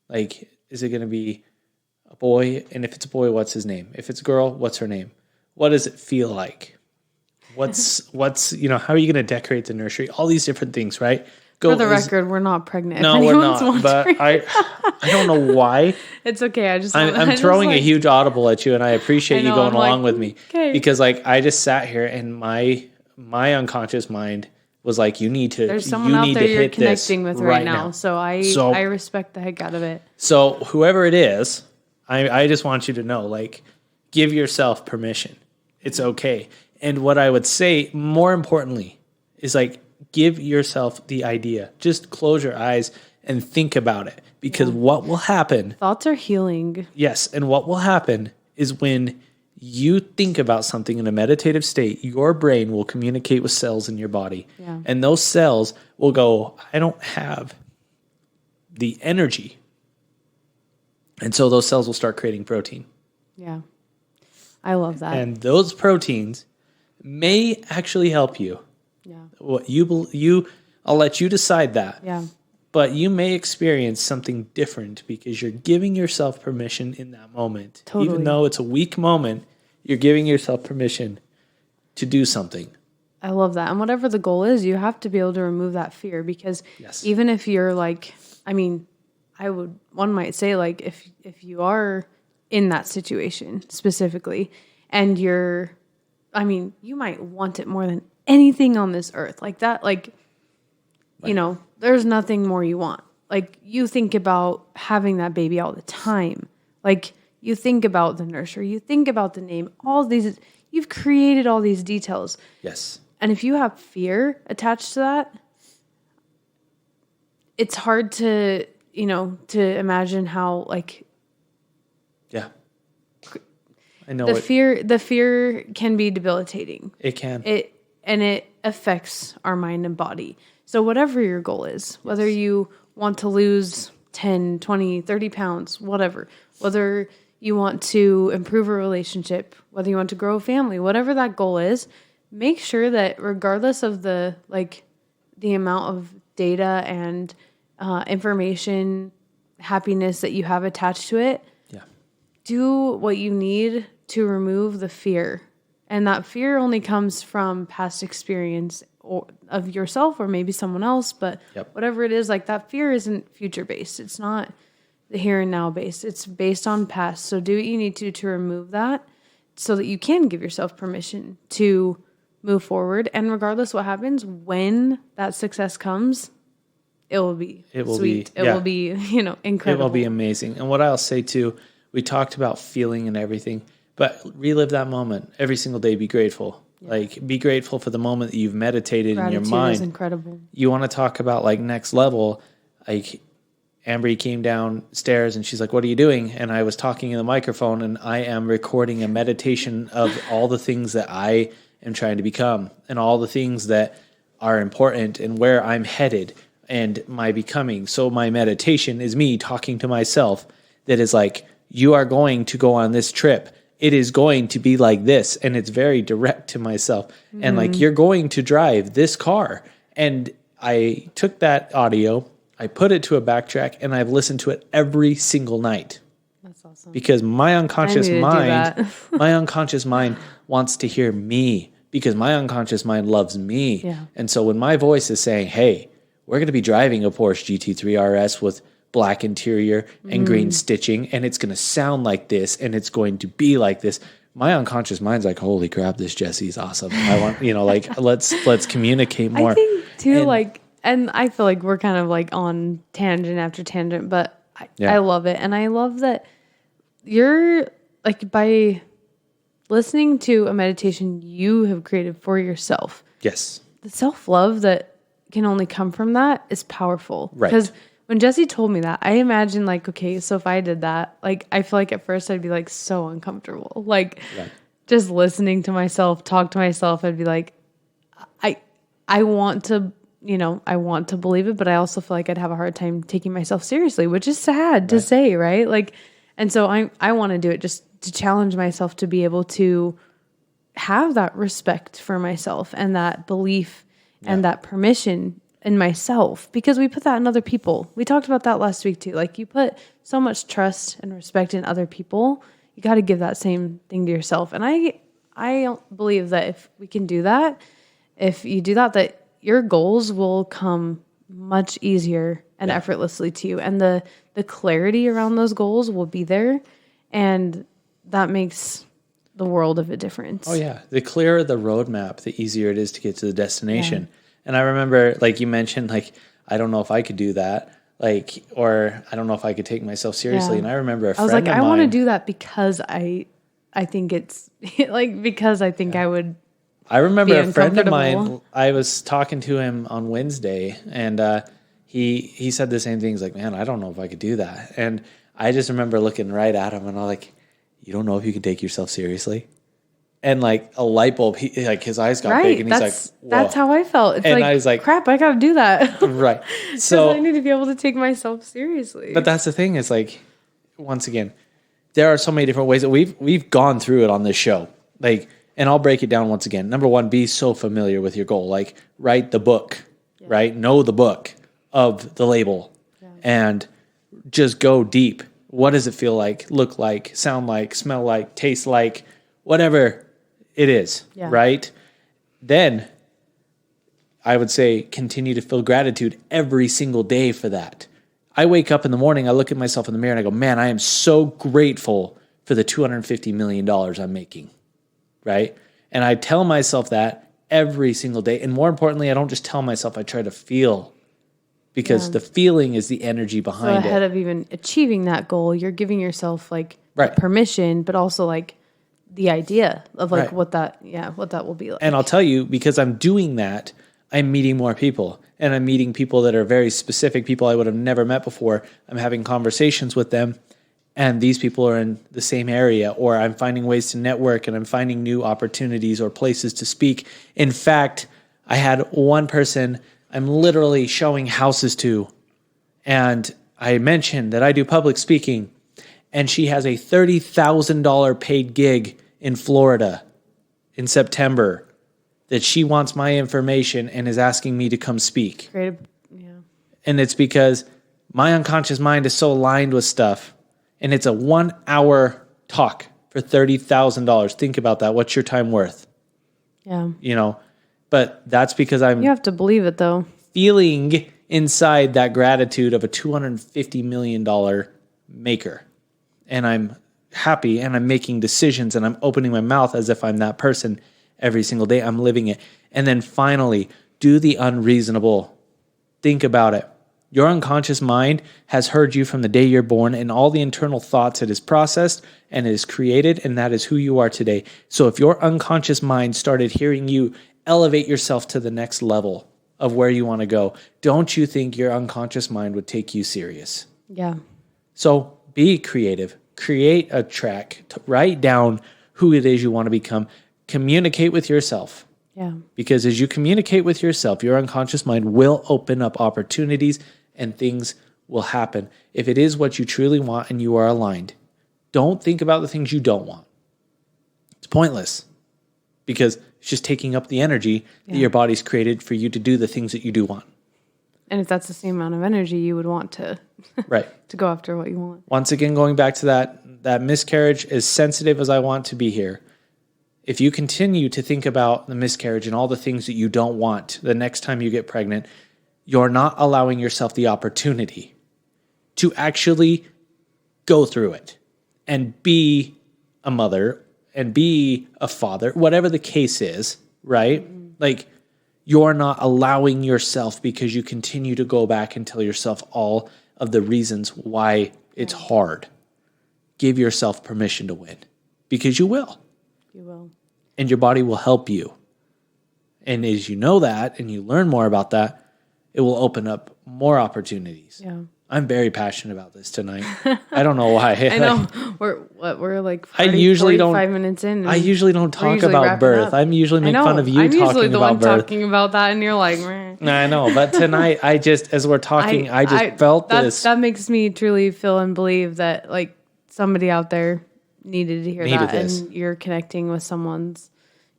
Like, is it going to be a boy? And if it's a boy, what's his name? If it's a girl, what's her name? What does it feel like? What's how are you going to decorate the nursery? All these different things, right? For the record, we're not pregnant. No, we're not. But I don't know why. It's okay. I'm throwing a huge audible at you, and I appreciate you going along with me. Okay. Because like I just sat here, and my unconscious mind was like, you need to. There's someone out there you're connecting with right now. So I respect the heck out of it. So whoever it is, I just want you to know, like, give yourself permission. It's okay. And what I would say, more importantly, is like, give yourself the idea. Just close your eyes and think about it. Because what will happen... Thoughts are healing. Yes. And what will happen is when you think about something in a meditative state, your brain will communicate with cells in your body. Yeah. And those cells will go, I don't have the energy. And so those cells will start creating protein. Yeah. I love that. And those proteins may actually help you. Yeah. What I'll let you decide that. Yeah. But you may experience something different because you're giving yourself permission in that moment. Totally. Even though it's a weak moment, you're giving yourself permission to do something. I love that. And whatever the goal is, you have to be able to remove that fear, because Yes. even if you're like, I mean, one might say, like, if you are in that situation specifically and you might want it more than anything on this earth, like that, like, there's nothing more you want. Like, you think about having that baby all the time. Like, you think about the nursery, you think about the name, all these, you've created all these details. Yes. And if you have fear attached to that, it's hard to, to imagine how, like, Yeah. I know the fear can be debilitating. It can. It affects our mind and body. So whatever your goal is, whether you want to lose 10, 20, 30 pounds, whatever, whether you want to improve a relationship, whether you want to grow a family, whatever that goal is, make sure that regardless of the amount of data and information, happiness that you have attached to it, do what you need to remove the fear. And that fear only comes from past experience of yourself or maybe someone else, but whatever it is, like, that fear isn't future based. It's not the here and now based. It's based on past. So do what you need to remove that so that you can give yourself permission to move forward. And regardless what happens, when that success comes, it will be sweet. It will be, incredible. It will be amazing. And what I'll say too, we talked about feeling and everything, but relive that moment every single day. Be grateful. Yeah. Like, be grateful for the moment that you've meditated Gratitude in your mind. Is incredible. You want to talk about, like, next level. Like, Ambry came downstairs and she's like, "What are you doing?" And I was talking in the microphone, and I am recording a meditation of all the things that I am trying to become and all the things that are important and where I'm headed and my becoming. So my meditation is me talking to myself that is like, you are going to go on this trip. It is going to be like this. And it's very direct to myself. Mm-hmm. And like, you're going to drive this car. And I took that audio, I put it to a backtrack, and I've listened to it every single night. That's awesome. Because my unconscious mind wants to hear me, because my unconscious mind loves me. Yeah. And so when my voice is saying, "Hey, we're going to be driving a Porsche GT3 RS with black interior and green stitching, and it's going to sound like this, and it's going to be like this," my unconscious mind's like, "Holy crap, this Jesse's awesome. I want, like, let's communicate more." I think too, and I feel like we're kind of like on tangent after tangent, but I love it. And I love that you're like, by listening to a meditation you have created for yourself. Yes. The self-love that can only come from that is powerful. Right. Because when Jesse told me that, I imagined, like, okay, so if I did that, like, I feel like at first I'd be like so uncomfortable. Like, just listening to myself, talk to myself, I'd be like, I want to, I want to believe it, but I also feel like I'd have a hard time taking myself seriously, which is sad to say, right? Like, and so I want to do it just to challenge myself to be able to have that respect for myself and that belief and that permission in myself, because we put that in other people. We talked about that last week too. Like, you put so much trust and respect in other people, you got to give that same thing to yourself. And I believe that if we can do that, if you do that, that your goals will come much easier and effortlessly to you. And the clarity around those goals will be there. And that makes the world of a difference. Oh yeah. The clearer the roadmap, the easier it is to get to the destination. Yeah. And I remember, like you mentioned, like, I don't know if I could do that. Like, or I don't know if I could take myself seriously. Yeah. And I remember a friend of mine. I was like, I want to do that because I think it's like, because I think I would. I remember a friend of mine, I was talking to him on Wednesday, and he said the same thing. He's like, "Man, I don't know if I could do that." And I just remember looking right at him, and I'm like, "You don't know if you can take yourself seriously?" And like a light bulb, his eyes got big, and he's like, "Whoa." That's how I felt. It's and like, I was like, crap, I got to do that. Right. So I need to be able to take myself seriously. But that's the thing, is like, once again, there are so many different ways that we've gone through it on this show. Like, and I'll break it down once again. Number one, be so familiar with your goal. Like, write the book, right? Know the book of the label and just go deep. What does it feel like, look like, sound like, smell like, taste like, whatever it is, right? Then I would say continue to feel gratitude every single day for that. I wake up in the morning, I look at myself in the mirror and I go, man, I am so grateful for the $250 million I'm making, right? And I tell myself that every single day. And more importantly, I don't just tell myself, I try to feel, because the feeling is the energy behind ahead it. of even achieving that goal, you're giving yourself like Right. permission, but also like the idea of like Right. what that will be like. And I'll tell you, because I'm doing that, I'm meeting more people. And I'm meeting people that are very specific, people I would have never met before. I'm having conversations with them. And these people are in the same area, or I'm finding ways to network and I'm finding new opportunities or places to speak. In fact, I had one person I'm literally showing houses to, and I mentioned that I do public speaking, and she has a $30,000 paid gig in Florida in September that she wants my information and is asking me to come speak. Great. And it's because my unconscious mind is so aligned with stuff. And it's a 1 hour talk for $30,000. Think about that. What's your time worth? Yeah. You know, but that's because I'm You have to believe it though. feeling inside that gratitude of a $250 million maker. And I'm happy and I'm making decisions and I'm opening my mouth as if I'm that person every single day. I'm living it. And then finally, do the unreasonable. Think about it. Your unconscious mind has heard you from the day you're born, and all the internal thoughts it has processed and it has created, and that is who you are today. So if your unconscious mind started hearing you elevate yourself to the next level of where you want to go, don't you think your unconscious mind would take you serious? Yeah. So be creative. Create a track. Write down who it is you want to become. Communicate with yourself. Yeah. Because as you communicate with yourself, your unconscious mind will open up opportunities and things will happen. If it is what you truly want and you are aligned, don't think about the things you don't want. It's pointless because it's just taking up the energy that your body's created for you to do the things that you do want. And if that's the same amount of energy, you would want to Right. to go after what you want. Once again, going back to that miscarriage, as sensitive as I want to be here, if you continue to think about the miscarriage and all the things that you don't want the next time you get pregnant, you're not allowing yourself the opportunity to actually go through it and be a mother and be a father, whatever the case is, right? Mm-hmm. Like, you're not allowing yourself because you continue to go back and tell yourself all of the reasons why it's hard. Give yourself permission to win because you will. You will. And your body will help you. And as you know that and you learn more about that, it will open up more opportunities. Yeah. I'm very passionate about this tonight. I don't know why. I know. We're like 40, I usually 45 minutes in. I usually don't talk usually about wrapping birth. up. I'm usually make fun of you I'm usually talking the about one birth. talking about that, and you're like, meh. I know, but tonight I just, as we're talking, I just felt this. That makes me truly feel and believe that like somebody out there needed to hear that, this. and you're connecting with someone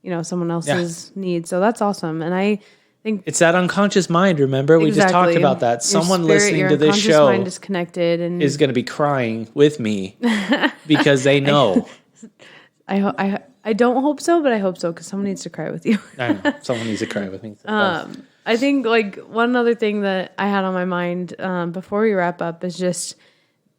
else's needs. So that's awesome, and I think it's that unconscious mind. Remember, we just talked about that. Someone listening to this show mind is connected and is going to be crying with me because they know. I don't hope so, but I hope so because someone needs to cry with you. I know someone needs to cry with me. I think like one other thing that I had on my mind before we wrap up is just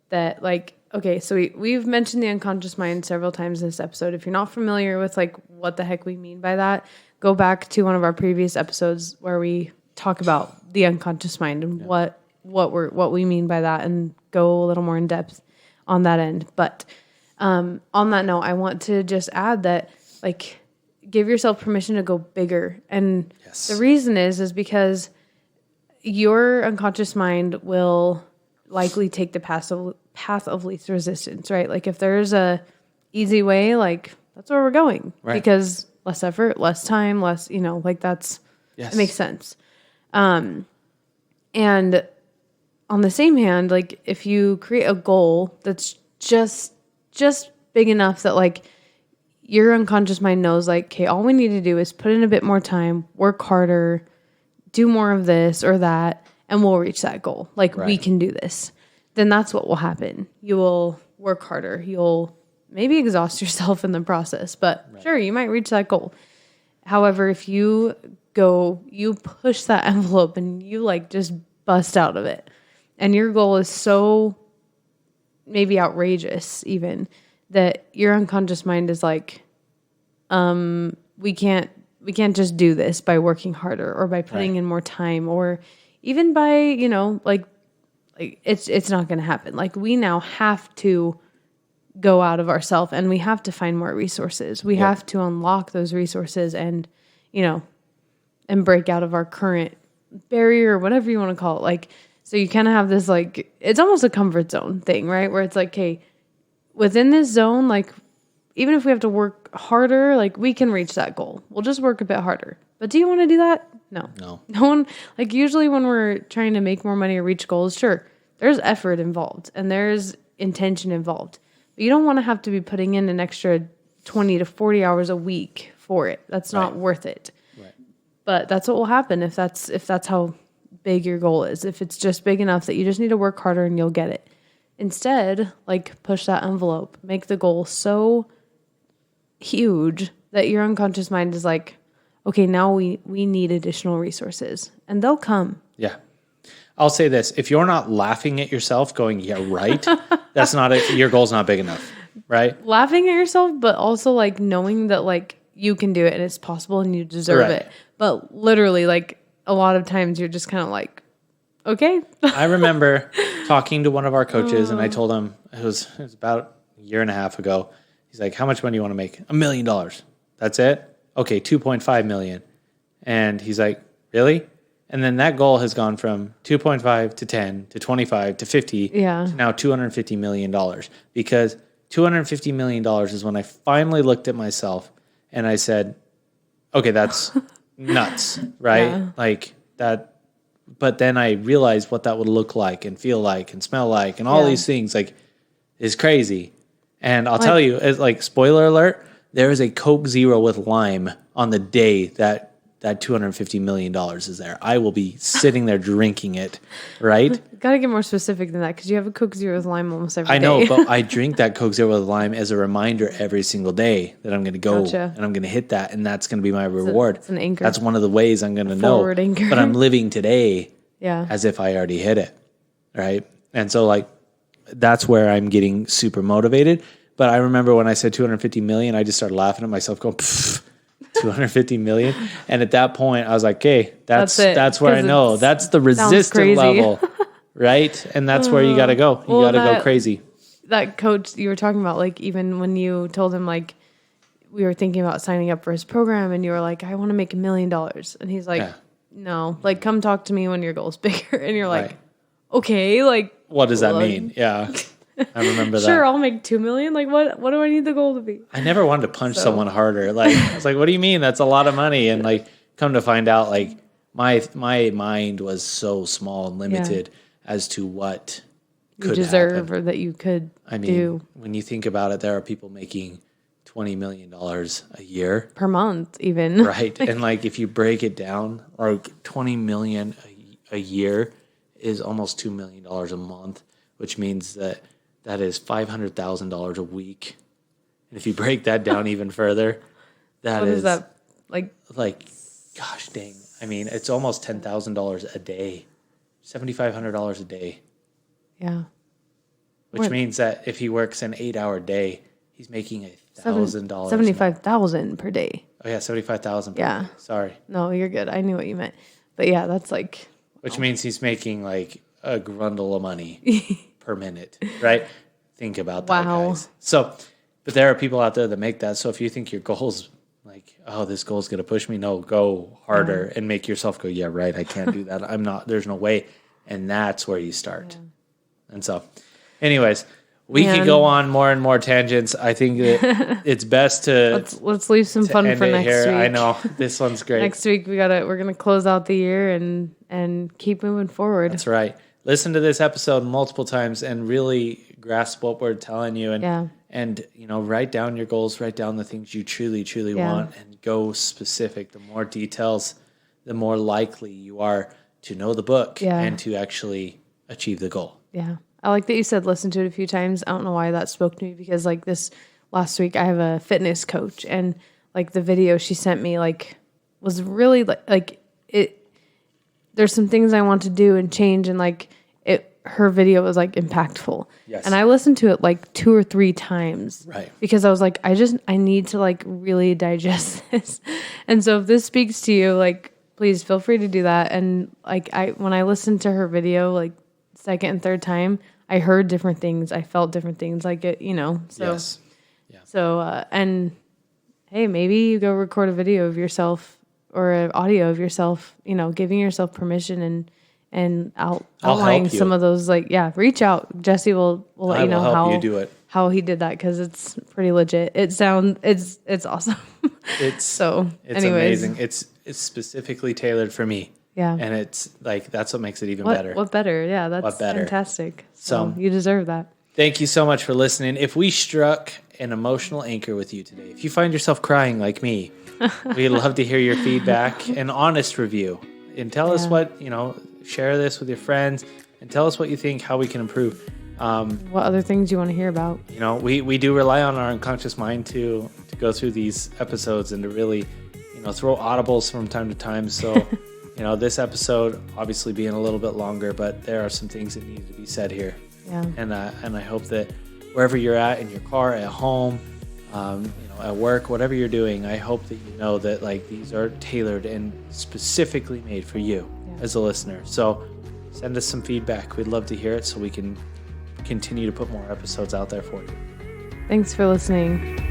that like, okay, so we've mentioned the unconscious mind several times in this episode. If you're not familiar with like what the heck we mean by that, go back to one of our previous episodes where we talk about the unconscious mind and what we mean by that, and go a little more in depth on that end. But on that note, I want to just add that like give yourself permission to go bigger. And the reason is because your unconscious mind will likely take the path of least resistance, right? Like if there's a easy way, like that's where we're going, right? Because less effort, less time, less, like that's, it makes sense. And on the same hand, like if you create a goal that's just big enough that like your unconscious mind knows like, okay, all we need to do is put in a bit more time, work harder, do more of this or that, and we'll reach that goal. Like we can do this. Then that's what will happen. You will work harder. You'll maybe exhaust yourself in the process, but sure, you might reach that goal. However, if you push that envelope and you like just bust out of it, and your goal is so maybe outrageous even that your unconscious mind is like, we can't just do this by working harder or by putting in more time or even by, like it's not going to happen. Like we now have to go out of ourselves and we have to find more resources. We have to unlock those resources and, and break out of our current barrier or whatever you want to call it. Like, so you kind of have this, like, it's almost a comfort zone thing, right? Where it's like, hey, within this zone, like, even if we have to work harder, like we can reach that goal. We'll just work a bit harder. But do you want to do that? No. No one, like usually when we're trying to make more money or reach goals, sure, there's effort involved and there's intention involved. But you don't want to have to be putting in an extra 20 to 40 hours a week for it. That's not worth it. Right. But that's what will happen if that's how big your goal is. If it's just big enough that you just need to work harder and you'll get it. Instead, like push that envelope, make the goal so huge that your unconscious mind is like, okay, now we need additional resources and they'll come. Yeah. I'll say this. If you're not laughing at yourself going, yeah, right, that's not it. Your goal's not big enough, right? Laughing at yourself, but also like knowing that like you can do it and it's possible and you deserve it. But literally like a lot of times you're just kind of like, okay. I remember talking to one of our coaches and I told him it was about a year and a half ago. He's like, how much money do you want to make? $1 million. That's it? Okay, 2.5 million. And he's like, really? And then that goal has gone from 2.5 to 10 to 25 to 50 to now $250 million. Because $250 million is when I finally looked at myself and I said, okay, that's nuts, right? Yeah. Like that. But then I realized what that would look like and feel like and smell like and all these things like is crazy. And I'll tell you, as like spoiler alert, there is a Coke Zero with lime on the day that $250 million is there. I will be sitting there drinking it, right? Got to get more specific than that because you have a Coke Zero with lime almost every day. I know, but I drink that Coke Zero with lime as a reminder every single day that I'm going to go and I'm going to hit that, and that's going to be my reward. It's an anchor. That's one of the ways I'm going to know. Anchor. But I'm living today as if I already hit it, right? And so like that's where I'm getting super motivated. But I remember when I said 250 million, I just started laughing at myself going, 250 million. And at that point I was like, okay, that's where I know that's the resistant level, right? And that's where you got to go. You got to go crazy. That coach you were talking about, like even when you told him like we were thinking about signing up for his program and you were like, I want to make $1 million. And he's like, no, like come talk to me when your goal's bigger. And you're like, okay, like what does that mean? Yeah. I remember that. Sure, I'll make 2 million. Like, what do I need the goal to be? I never wanted to punch someone harder. Like, I was like, what do you mean? That's a lot of money. And like, come to find out, like, my mind was so small and limited as to what could deserve happen. Or that you could do. When you think about it, there are people making $20 million a year per month, even. Right. And like, if you break it down, like 20 million a year is almost $2 million a month, which means that is $500,000 a week. And if you break that down even further, what is that like? Gosh dang. I mean, it's almost $10,000 a day, $7,500 a day. Yeah. Which means that if he works an 8-hour day, he's making $1,000. $75,000 per day. Oh yeah, $75,000 per day. Sorry. No, you're good. I knew what you meant. But yeah, that's like. Which means he's making like a grundle of money per minute, right? Think about that, guys. So, but there are people out there that make that. So if you think your goal's like, oh, this goal's going to push me, no, go harder and make yourself go, yeah, right, I can't do that. I'm not, there's no way. And that's where you start. Yeah. And so, anyways, we could go on more and more tangents. I think that it's best to let's leave some fun for next week. I know this one's great. Next week we're gonna close out the year and keep moving forward. That's right. Listen to this episode multiple times and really grasp what we're telling you and write down your goals, write down the things you truly want and go specific. The more details, the more likely you are to know the book and to actually achieve the goal. Yeah. I like that you said listen to it a few times. I don't know why that spoke to me because like this last week I have a fitness coach and like the video she sent me, like was really like it. There's some things I want to do and change, and like her video was like impactful. Yes. And I listened to it like 2 or 3 times. Right. Because I was like, I need to like really digest this. And so if this speaks to you, like, please feel free to do that. And like when I listened to her video, like second and third time, I heard different things. I felt different things, like it, so, Yes. Yeah. So, and hey, maybe you go record a video of yourself or an audio of yourself, giving yourself permission and outlining some of those, like, reach out. Jesse will let you know how you do it. How he did that, because it's pretty legit. It's awesome. It's anyways. amazing. It's specifically tailored for me. Yeah. And it's like, that's what makes it even better. What better? Yeah, that's fantastic. So you deserve that. Thank you so much for listening. If we struck an emotional anchor with you today, if you find yourself crying like me, we'd love to hear your feedback, an honest review, and tell us what, share this with your friends and tell us what you think, how we can improve. What other things you want to hear about? We do rely on our unconscious mind to go through these episodes and to really, throw audibles from time to time. So, this episode obviously being a little bit longer, but there are some things that need to be said here. Yeah. And I hope that wherever you're at, in your car, at home, at work, whatever you're doing, I hope that you know that like these are tailored and specifically made for you as a listener. So send us some feedback. We'd love to hear it so we can continue to put more episodes out there for you. Thanks for listening.